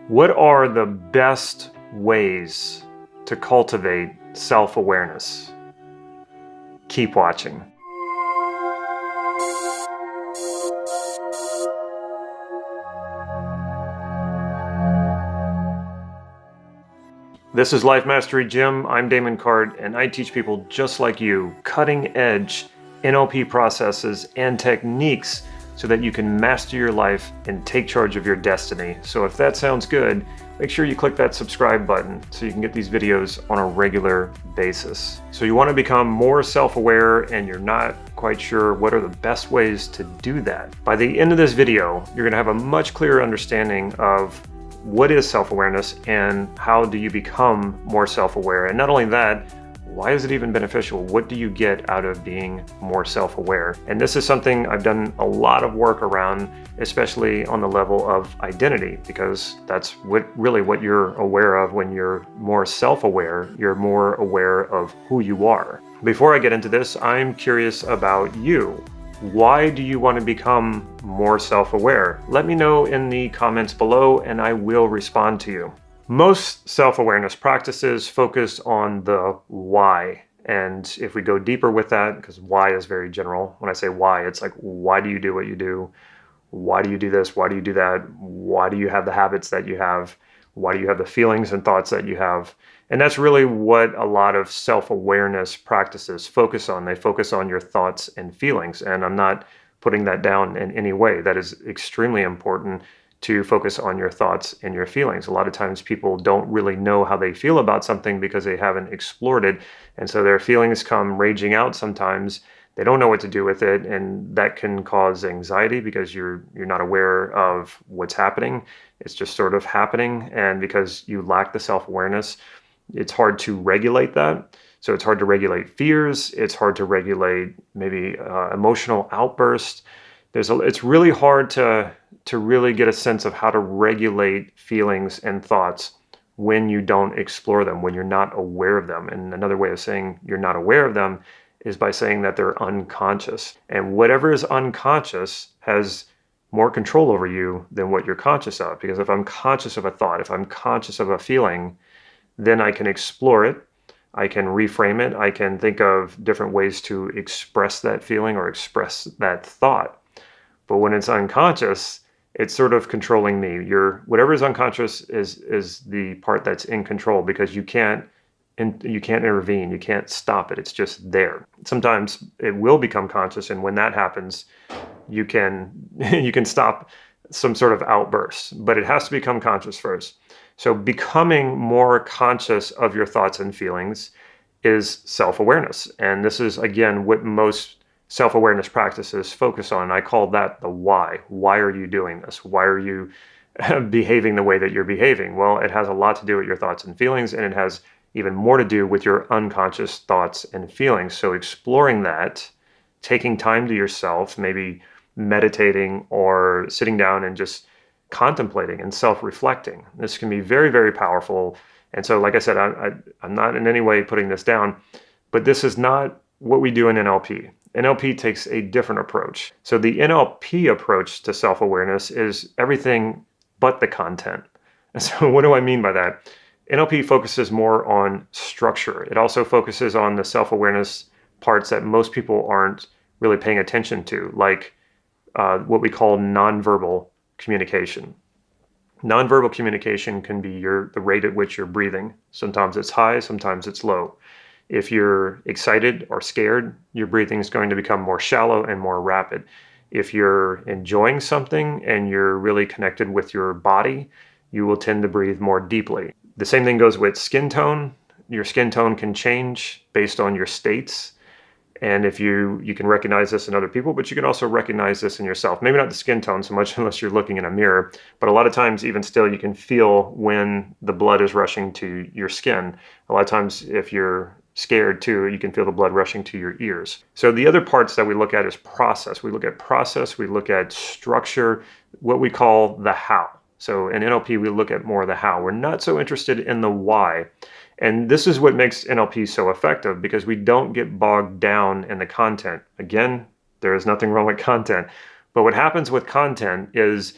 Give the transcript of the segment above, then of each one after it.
What are the best ways to cultivate self-awareness? Keep watching. This is Life Mastery Gym. I'm Damon, and I teach people just like you cutting-edge NLP processes and techniques so that you can master your life and take charge of your destiny. So if that sounds good, make sure you click that subscribe button so you can get these videos on a regular basis. So you want to become more self-aware and you're not quite sure what are the best ways to do that. By the end of this video, you're going to have a much clearer understanding of what is self-awareness and how do you become more self-aware. And not only that, why is it even beneficial? What do you get out of being more self-aware? And this is something I've done a lot of work around, especially on the level of identity, because that's really what you're aware of when you're more self-aware. You're more aware of who you are. Before I get into this, I'm curious about you. Why do you want to become more self-aware? Let me know in the comments below and I will respond to you. Most self-awareness practices focus on the why. And if we go deeper with that, because why is very general. When I say why, it's like, why do you do what you do? Why do you do this? Why do you do that? Why do you have the habits that you have? Why do you have the feelings and thoughts that you have? And that's really what a lot of self-awareness practices focus on. They focus on your thoughts and feelings. And I'm not putting that down in any way. That is extremely important, to focus on your thoughts and your feelings. A lot of times people don't really know how they feel about something because they haven't explored it. And so their feelings come raging out sometimes. They don't know what to do with it, and that can cause anxiety because you're not aware of what's happening. It's just sort of happening, and because you lack the self-awareness, it's hard to regulate that. So it's hard to regulate fears. It's hard to regulate maybe emotional outbursts. It's really hard to really get a sense of how to regulate feelings and thoughts when you don't explore them, when you're not aware of them. And another way of saying you're not aware of them is by saying that they're unconscious. And whatever is unconscious has more control over you than what you're conscious of. Because if I'm conscious of a thought, if I'm conscious of a feeling, then I can explore it. I can reframe it. I can think of different ways to express that feeling or express that thought. But when it's unconscious, it's sort of controlling me. Whatever is unconscious is the part that's in control, because you can't intervene, you can't stop it. It's just there. Sometimes it will become conscious, and when that happens, you can stop some sort of outburst, but it has to become conscious first. So becoming more conscious of your thoughts and feelings is self-awareness. And this is, again, what most self-awareness practices focus on. I call that the why. Why are you doing this? Why are you behaving the way that you're behaving? Well, it has a lot to do with your thoughts and feelings, and it has even more to do with your unconscious thoughts and feelings. So exploring that, taking time to yourself, maybe meditating or sitting down and just contemplating and self-reflecting. This can be very, very powerful. And so, like I said, I'm not in any way putting this down, but this is not what we do in NLP. NLP takes a different approach. So the NLP approach to self-awareness is everything but the content. And so what do I mean by that? NLP focuses more on structure. It also focuses on the self-awareness parts that most people aren't really paying attention to, like what we call nonverbal communication. Nonverbal communication can be the rate at which you're breathing. Sometimes it's high, sometimes it's low. If you're excited or scared, your breathing is going to become more shallow and more rapid. If you're enjoying something and you're really connected with your body, you will tend to breathe more deeply. The same thing goes with skin tone. Your skin tone can change based on your states. And if you can recognize this in other people, but you can also recognize this in yourself. Maybe not the skin tone so much unless you're looking in a mirror, but a lot of times even still you can feel when the blood is rushing to your skin. A lot of times if you're scared too, you can feel the blood rushing to your ears. So the other parts that we look at is process. We look at process, we look at structure, what we call the how. So in NLP, we look at more of the how. We're not so interested in the why. And this is what makes NLP so effective, because we don't get bogged down in the content. Again, there is nothing wrong with content. But what happens with content is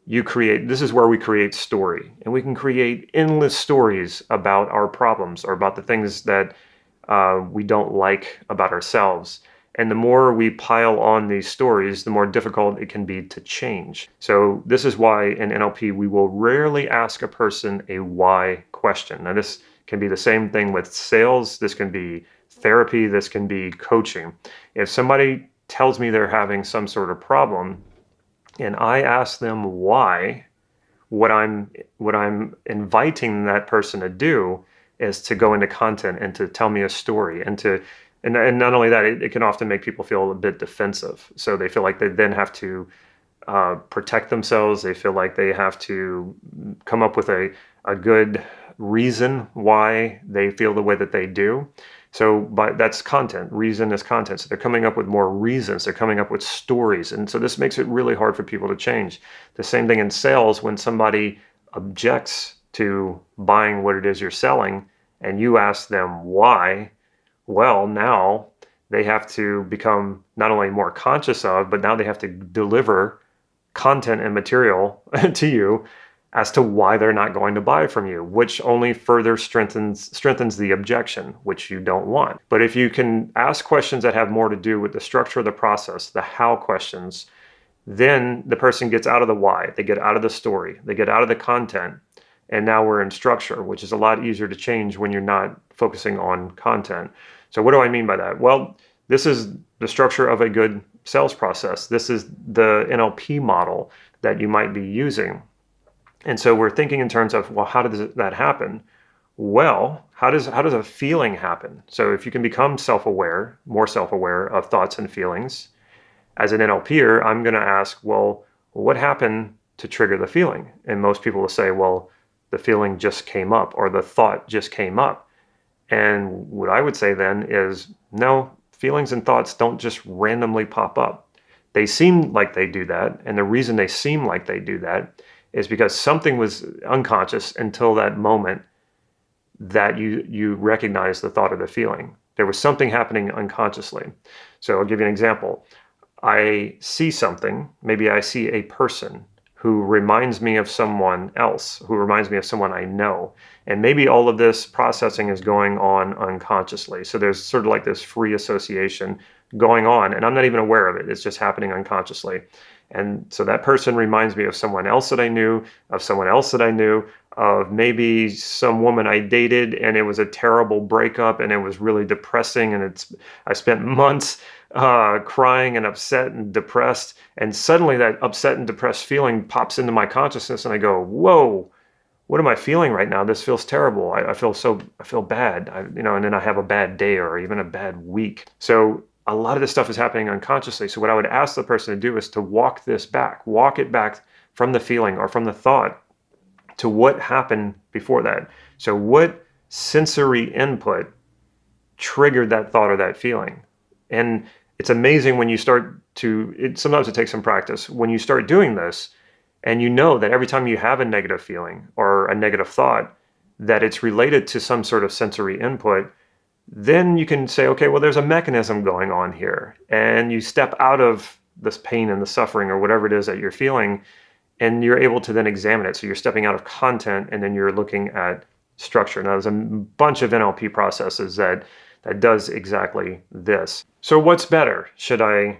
this is where we create story, and we can create endless stories about our problems or about the things that we don't like about ourselves. And the more we pile on these stories, the more difficult it can be to change. So this is why in NLP, we will rarely ask a person a why question. Now, this can be the same thing with sales. This can be therapy. This can be coaching. If somebody tells me they're having some sort of problem and I ask them why, what I'm inviting that person to do is to go into content and to tell me a story and not only that, it can often make people feel a bit defensive. So they feel like they then have to protect themselves. They feel like they have to come up with a good reason why they feel the way that they do. So that's content. Reason is content. So they're coming up with more reasons. They're coming up with stories. And so this makes it really hard for people to change. The same thing in sales, when somebody objects to buying what it is you're selling and you ask them why, well, now they have to become not only more conscious of, but now they have to deliver content and material to you as to why they're not going to buy from you, which only further strengthens the objection, which you don't want. But if you can ask questions that have more to do with the structure of the process, the how questions, then the person gets out of the why, they get out of the story, they get out of the content, and now we're in structure, which is a lot easier to change when you're not focusing on content. So what do I mean by that? Well, this is the structure of a good sales process. This is the NLP model that you might be using. And so we're thinking in terms of, well, how does that happen? Well, how does a feeling happen? So if you can become self-aware, more self-aware of thoughts and feelings, as an NLPer, I'm going to ask, well, what happened to trigger the feeling? And most people will say, well, the feeling just came up or the thought just came up. And what I would say then is, no, feelings and thoughts don't just randomly pop up. They seem like they do that. And the reason they seem like they do that is because something was unconscious until that moment that you recognize the thought or the feeling. There was something happening unconsciously. So I'll give you an example. I see something, maybe I see a person who reminds me of someone else, who reminds me of someone I know. And maybe all of this processing is going on unconsciously. So there's sort of like this free association going on, and I'm not even aware of it. It's just happening unconsciously. And so that person reminds me of someone else that I knew, of someone else that I knew, of maybe some woman I dated, and it was a terrible breakup, and it was really depressing, and I spent months crying and upset and depressed, and suddenly that upset and depressed feeling pops into my consciousness, and I go, whoa, what am I feeling right now? This feels terrible. I feel bad, and then I have a bad day or even a bad week. So a lot of this stuff is happening unconsciously. So what I would ask the person to do is to walk it back from the feeling or from the thought to what happened before that. So what sensory input triggered that thought or that feeling? And it's amazing when you sometimes it takes some practice. When you start doing this and you know that every time you have a negative feeling or a negative thought, that it's related to some sort of sensory input, then you can say, okay, well, there's a mechanism going on here. And you step out of this pain and the suffering or whatever it is that you're feeling, and you're able to then examine it. So you're stepping out of content and then you're looking at structure. Now, there's a bunch of NLP processes that does exactly this. So what's better? Should I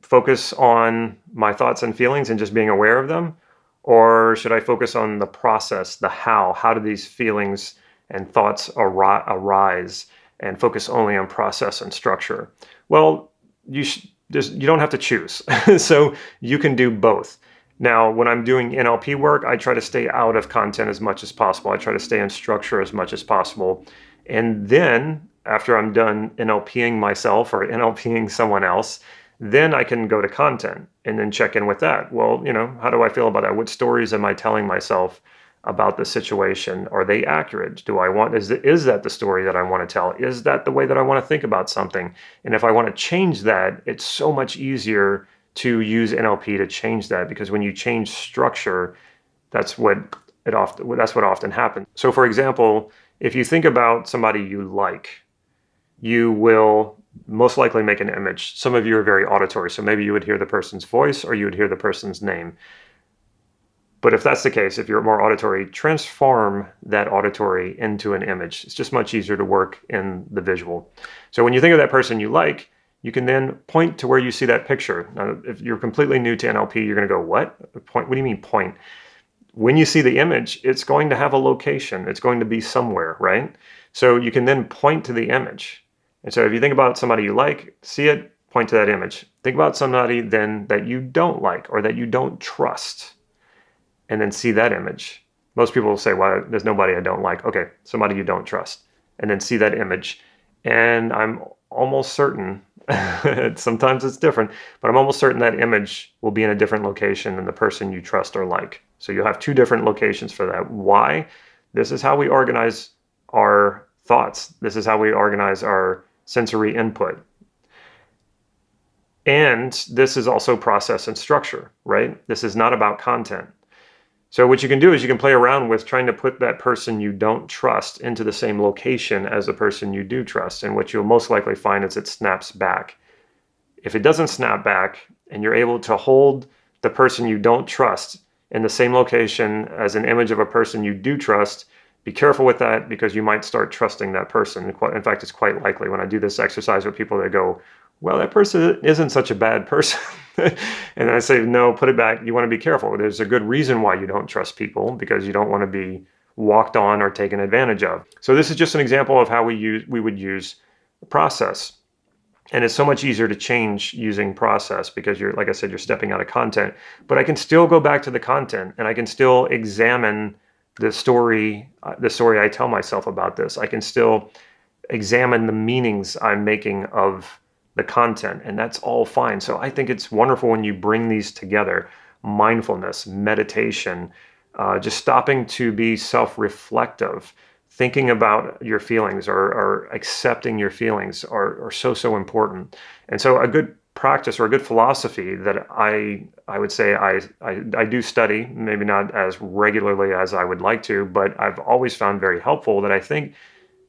focus on my thoughts and feelings and just being aware of them? Or should I focus on the process, the how? How do these feelings and thoughts arise, and focus only on process and structure? Well, you don't have to choose. So you can do both. Now, when I'm doing NLP work, I try to stay out of content as much as possible. I try to stay in structure as much as possible. And then after I'm done NLPing myself or NLPing someone else, then I can go to content and then check in with that. Well, how do I feel about that? What stories am I telling myself about the situation? Are they accurate? Is that the story that I want to tell? Is that the way that I want to think about something? And if I want to change that, it's so much easier to use NLP to change that, because when you change structure, that's what often happens. So for example, if you think about somebody you like, you will most likely make an image. Some of you are very auditory, so maybe you would hear the person's voice or you would hear the person's name. But if that's the case, if you're more auditory, transform that auditory into an image. It's just much easier to work in the visual. So when you think of that person you like, you can then point to where you see that picture. Now, if you're completely new to NLP, you're going to go, what? Point? What do you mean point? When you see the image, it's going to have a location. It's going to be somewhere, right? So you can then point to the image. And so if you think about somebody you like, see it, point to that image. Think about somebody then that you don't like or that you don't trust, and then see that image. Most people will say, well, there's nobody I don't like. Okay, somebody you don't trust. And then see that image. And I'm almost certain, sometimes it's different, but I'm almost certain that image will be in a different location than the person you trust or like. So you'll have two different locations for that. Why? This is how we organize our thoughts. This is how we organize our sensory input. And this is also process and structure, right? This is not about content. So what you can do is you can play around with trying to put that person you don't trust into the same location as the person you do trust. And what you'll most likely find is it snaps back. If it doesn't snap back and you're able to hold the person you don't trust in the same location as an image of a person you do trust, be careful with that, because you might start trusting that person. In fact, it's quite likely when I do this exercise with people, they go, well, that person isn't such a bad person. And I say, no, put it back. You want to be careful. There's a good reason why you don't trust people, because you don't want to be walked on or taken advantage of. So this is just an example of how we would use the process. And it's so much easier to change using process because you're, like I said, you're stepping out of content. But I can still go back to the content, and I can still examine the story I tell myself about this. I can still examine the meanings I'm making of the content, and that's all fine. So I think it's wonderful when you bring these together: mindfulness, meditation, just stopping to be self-reflective, thinking about your feelings or accepting your feelings are so important. And so a good practice or a good philosophy that I would say I do study, maybe not as regularly as I would like to, but I've always found very helpful, that I think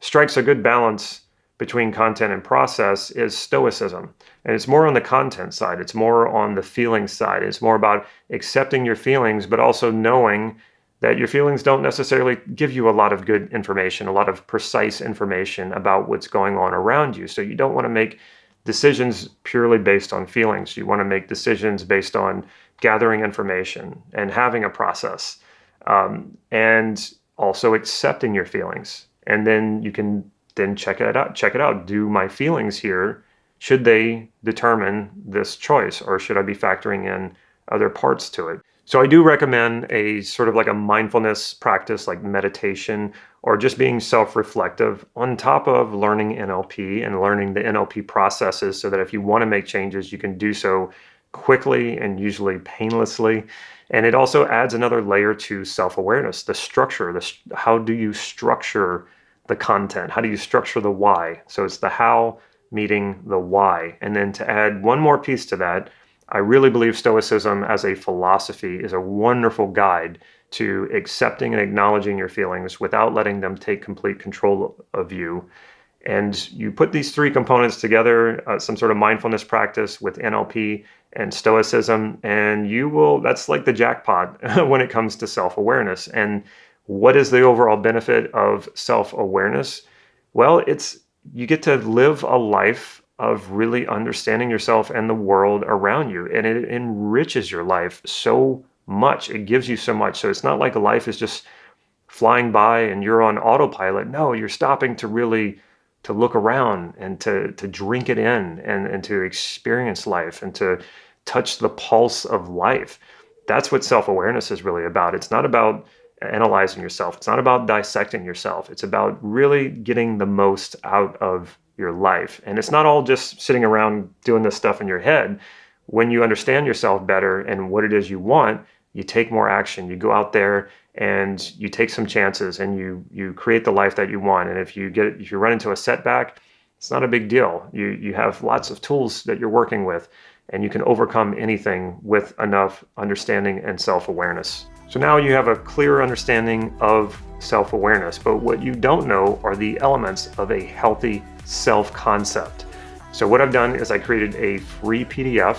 strikes a good balance between content and process, is Stoicism. And it's more on the content side. It's more on the feeling side. It's more about accepting your feelings, but also knowing that your feelings don't necessarily give you a lot of good information, a lot of precise information about what's going on around you. So you don't want to make decisions purely based on feelings. You want to make decisions based on gathering information and having a process, and also accepting your feelings. And then you can then check it out. Do my feelings here, should they determine this choice, or should I be factoring in other parts to it? So I do recommend a sort of like a mindfulness practice like meditation, or just being self-reflective on top of learning NLP and learning the NLP processes, so that if you want to make changes, you can do so quickly and usually painlessly. And it also adds another layer to self-awareness, the structure, how do you structure the content? How do you structure the why? So it's the how meeting the why. And then to add one more piece to that, I really believe Stoicism as a philosophy is a wonderful guide to accepting and acknowledging your feelings without letting them take complete control of you. And you put these three components together, some sort of mindfulness practice with NLP and Stoicism, and that's like the jackpot when it comes to self-awareness. And what is the overall benefit of self-awareness? Well, you get to live a life of really understanding yourself and the world around you. And it enriches your life so much. It gives you so much. So it's not like life is just flying by and you're on autopilot. No, you're stopping to really to look around and to drink it in and to experience life and to touch the pulse of life. That's what self-awareness is really about. It's not about analyzing yourself. It's not about dissecting yourself. It's about really getting the most out of your life. And it's not all just sitting around doing this stuff in your head. When you understand yourself better and what it is you want, you take more action. You go out there and you take some chances, and you create the life that you want. And if you run into a setback, it's not a big deal. You have lots of tools that you're working with, and you can overcome anything with enough understanding and self-awareness. So now you have a clear understanding of self-awareness, but what you don't know are the elements of a healthy self-concept. So what I've done is I created a free PDF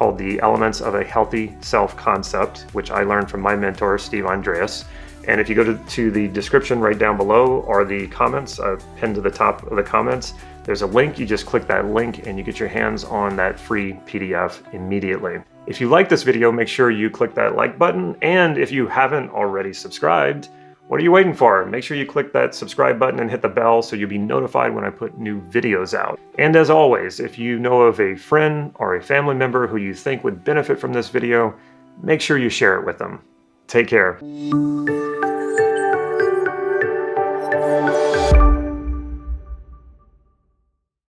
called The Elements of a Healthy Self-Concept, which I learned from my mentor, Steve Andreas. And if you go to the description right down below, or the comments, pinned to the top of the comments, there's a link. You just click that link and you get your hands on that free PDF immediately. If you like this video, make sure you click that like button. And if you haven't already subscribed, what are you waiting for? Make sure you click that subscribe button and hit the bell so you'll be notified when I put new videos out. And as always, if you know of a friend or a family member who you think would benefit from this video, make sure you share it with them. Take care.